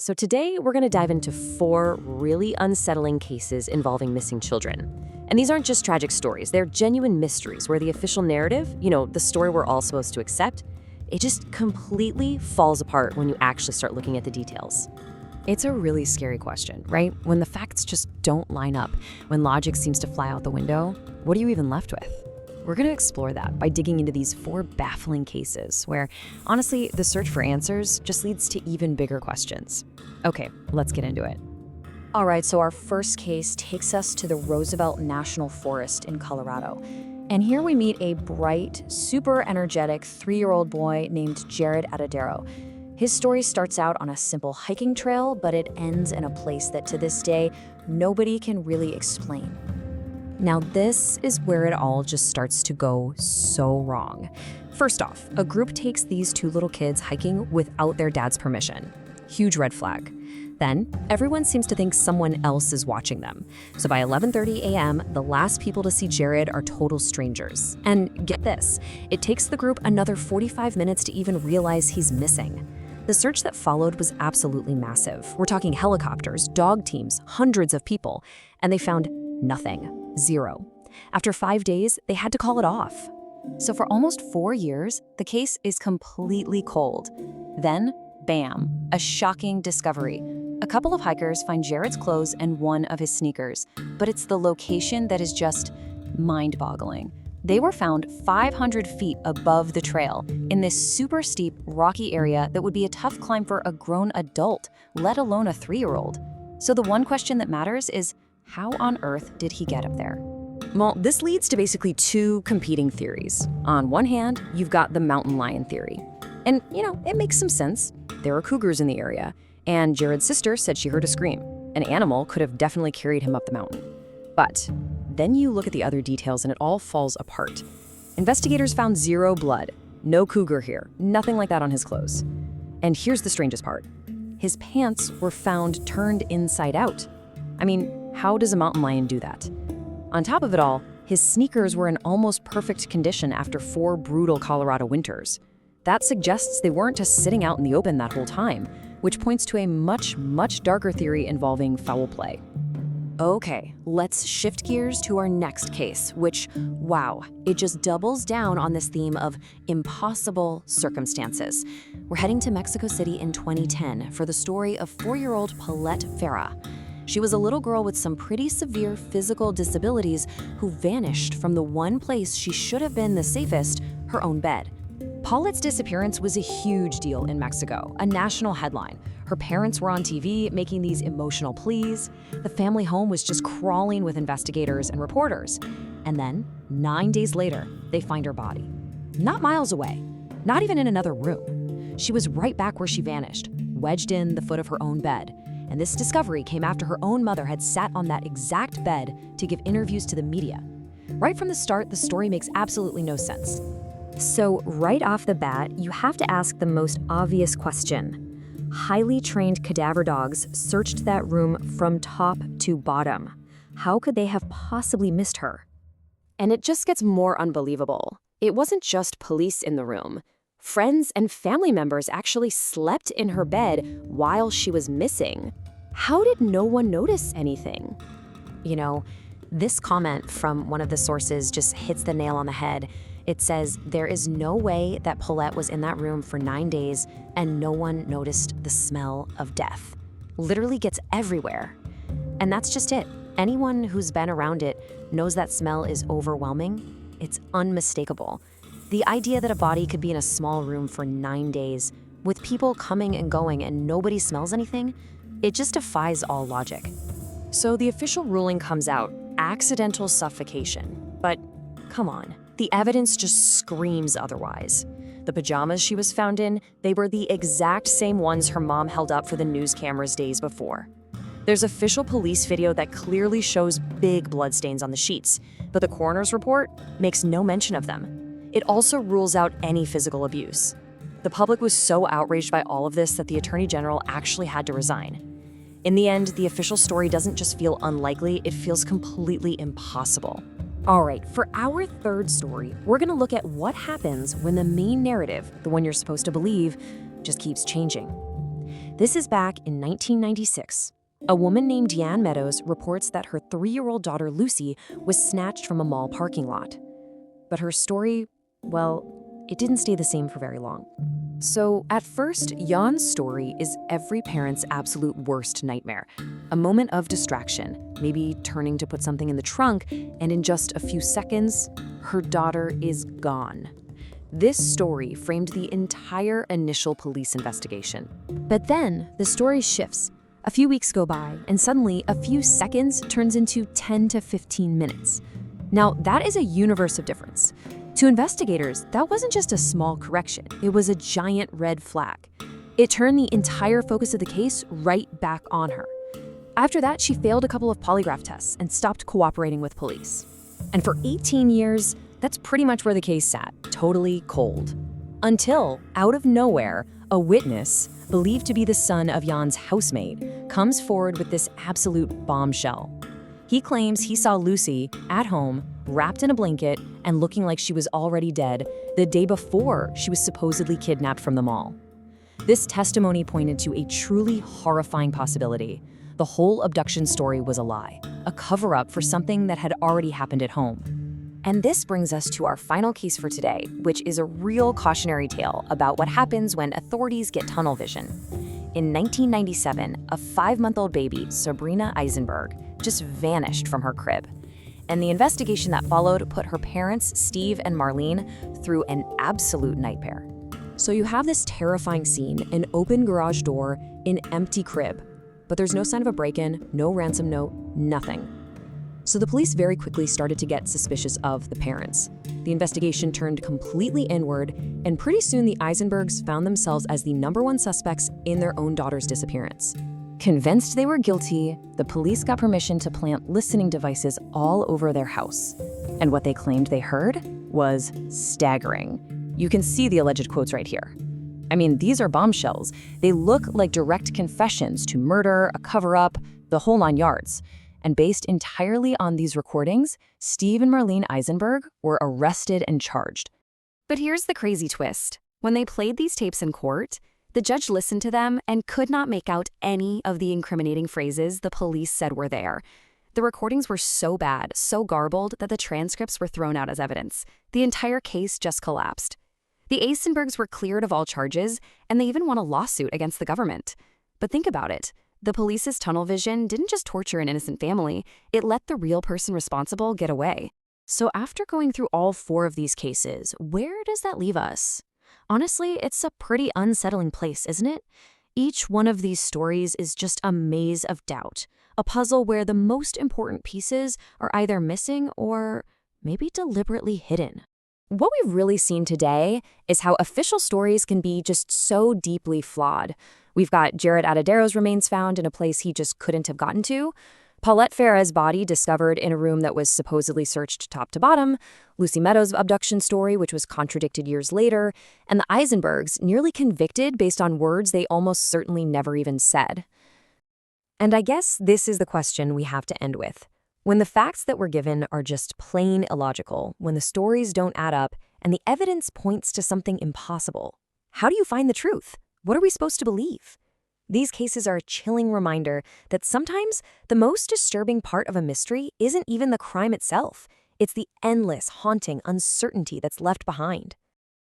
So today we're going to dive into 4 really unsettling cases involving missing children. And these aren't just tragic stories, they're genuine mysteries where the official narrative, the story we're all supposed to accept, it just completely falls apart when you actually start looking at the details. It's a really scary question, right? When the facts just don't line up, when logic seems to fly out the window, what are you even left with? We're going to explore that by digging into these 4 baffling cases where, honestly, the search for answers just leads to even bigger questions. Okay, let's get into it. All right, so our first case takes us to the Roosevelt National Forest in Colorado. And here we meet a bright, super energetic 3-year-old boy named Jared Atadero. His story starts out on a simple hiking trail, but it ends in a place that to this day, nobody can really explain. Now, this is where it all just starts to go so wrong. First off, a group takes these 2 little kids hiking without their dad's permission. Huge red flag. Then, everyone seems to think someone else is watching them. So by 11:30 a.m., the last people to see Jared are total strangers. And get this, it takes the group another 45 minutes to even realize he's missing. The search that followed was absolutely massive. We're talking helicopters, dog teams, hundreds of people, and they found nothing. 0. After 5 days, they had to call it off. So for almost 4 years, the case is completely cold. Then, bam, a shocking discovery. A couple of hikers find Jared's clothes and one of his sneakers, but it's the location that is just mind-boggling. They were found 500 feet above the trail in this super steep, rocky area that would be a tough climb for a grown adult, let alone a 3-year-old. So the one question that matters is, how on earth did he get up there? Well, this leads to basically 2 competing theories. On one hand, you've got the mountain lion theory. And, it makes some sense. There are cougars in the area, and Jared's sister said she heard a scream. An animal could have definitely carried him up the mountain. But then you look at the other details and it all falls apart. Investigators found 0 blood, no cougar here, nothing like that on his clothes. And here's the strangest part. His pants were found turned inside out. I mean, how does a mountain lion do that? On top of it all, his sneakers were in almost perfect condition after 4 brutal Colorado winters. That suggests they weren't just sitting out in the open that whole time, which points to a much, much darker theory involving foul play. Okay, let's shift gears to our next case, which, wow, it just doubles down on this theme of impossible circumstances. We're heading to Mexico City in 2010 for the story of 4-year-old Paulette Farah. She was a little girl with some pretty severe physical disabilities who vanished from the one place she should have been the safest, her own bed. Paulette's disappearance was a huge deal in Mexico, a national headline. Her parents were on TV making these emotional pleas. The family home was just crawling with investigators and reporters. And then, 9 days later, they find her body. Not miles away, not even in another room. She was right back where she vanished, wedged in the foot of her own bed. And this discovery came after her own mother had sat on that exact bed to give interviews to the media. Right from the start, the story makes absolutely no sense. So right off the bat, you have to ask the most obvious question. Highly trained cadaver dogs searched that room from top to bottom. How could they have possibly missed her? And it just gets more unbelievable. It wasn't just police in the room. Friends and family members actually slept in her bed while she was missing. How did no one notice anything? This comment from one of the sources just hits the nail on the head. It says, there is no way that Paulette was in that room for 9 days and no one noticed the smell of death. Literally gets everywhere. And that's just it. Anyone who's been around it knows that smell is overwhelming. It's unmistakable. The idea that a body could be in a small room for 9 days with people coming and going and nobody smells anything, it just defies all logic. So the official ruling comes out, accidental suffocation. But come on, the evidence just screams otherwise. The pajamas she was found in, they were the exact same ones her mom held up for the news cameras days before. There's official police video that clearly shows big bloodstains on the sheets, but the coroner's report makes no mention of them. It also rules out any physical abuse. The public was so outraged by all of this that the Attorney General actually had to resign. In the end, the official story doesn't just feel unlikely, it feels completely impossible. All right, for our third story, we're gonna look at what happens when the main narrative, the one you're supposed to believe, just keeps changing. This is back in 1996. A woman named Deanne Meadows reports that her 3-year-old daughter Lucy was snatched from a mall parking lot. But her story, well, it didn't stay the same for very long. So at first, Jan's story is every parent's absolute worst nightmare. A moment of distraction, maybe turning to put something in the trunk, and in just a few seconds, her daughter is gone. This story framed the entire initial police investigation. But then, the story shifts. A few weeks go by, and suddenly, a few seconds turns into 10 to 15 minutes. Now, that is a universe of difference. To investigators, that wasn't just a small correction, it was a giant red flag. It turned the entire focus of the case right back on her. After that, she failed a couple of polygraph tests and stopped cooperating with police. And for 18 years, that's pretty much where the case sat, totally cold. Until, out of nowhere, a witness, believed to be the son of Jan's housemate, comes forward with this absolute bombshell. He claims he saw Lucy at home, wrapped in a blanket and looking like she was already dead the day before she was supposedly kidnapped from the mall. This testimony pointed to a truly horrifying possibility. The whole abduction story was a lie, a cover-up for something that had already happened at home. And this brings us to our final case for today, which is a real cautionary tale about what happens when authorities get tunnel vision. In 1997, a 5-month-old baby, Sabrina Eisenberg, just vanished from her crib. And the investigation that followed put her parents, Steve and Marlene, through an absolute nightmare. So you have this terrifying scene, an open garage door, an empty crib. But there's no sign of a break-in, no ransom note, nothing. So the police very quickly started to get suspicious of the parents. The investigation turned completely inward, and pretty soon the Eisenbergs found themselves as the #1 suspects in their own daughter's disappearance. Convinced they were guilty, the police got permission to plant listening devices all over their house. And what they claimed they heard was staggering. You can see the alleged quotes right here. I mean, these are bombshells. They look like direct confessions to murder, a cover-up, the whole 9 yards. And based entirely on these recordings, Steve and Marlene Eisenberg were arrested and charged. But here's the crazy twist. When they played these tapes in court, the judge listened to them and could not make out any of the incriminating phrases the police said were there. The recordings were so bad, so garbled, that the transcripts were thrown out as evidence. The entire case just collapsed. The Eisenbergs were cleared of all charges, and they even won a lawsuit against the government. But think about it. The police's tunnel vision didn't just torture an innocent family, it let the real person responsible get away. So after going through all 4 of these cases, where does that leave us? Honestly, it's a pretty unsettling place, isn't it? Each one of these stories is just a maze of doubt, a puzzle where the most important pieces are either missing or maybe deliberately hidden. What we've really seen today is how official stories can be just so deeply flawed. We've got Jared Adadero's remains found in a place he just couldn't have gotten to, Paulette Farah's body discovered in a room that was supposedly searched top to bottom, Lucy Meadows' abduction story, which was contradicted years later, and the Eisenbergs nearly convicted based on words they almost certainly never even said. And I guess this is the question we have to end with. When the facts that we're given are just plain illogical, when the stories don't add up, and the evidence points to something impossible, how do you find the truth? What are we supposed to believe? These cases are a chilling reminder that sometimes the most disturbing part of a mystery isn't even the crime itself. It's the endless, haunting uncertainty that's left behind.